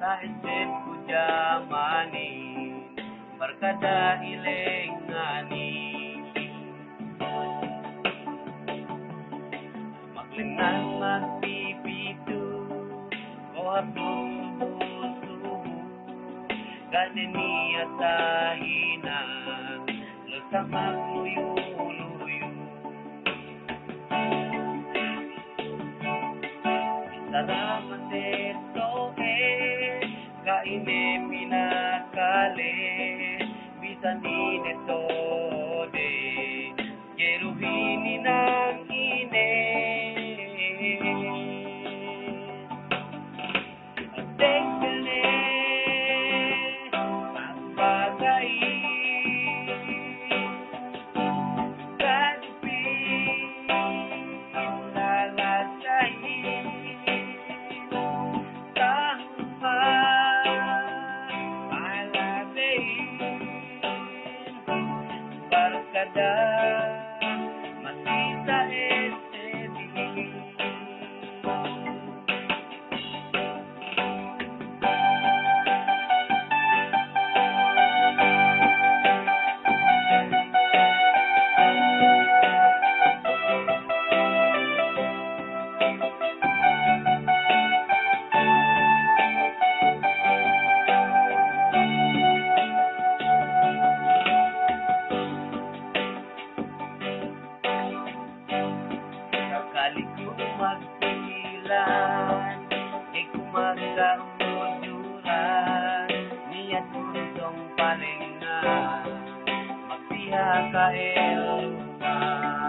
sa isip ko jamanin, barkada ilengani. Maglingan magpipito, o hasubo-subo, ganiniya sa hina, lusa magluyo-luyo. Salamat ito kaine minakale, bisan ito de, jeruhini ng ine. Pagdekane, pagbagay, kadipin, lalasahin, tahuma, palabain, barkada, masita STD. Kali ko magpilan, magkamudulan, niya tuntong palingan, magpiha ka elupa.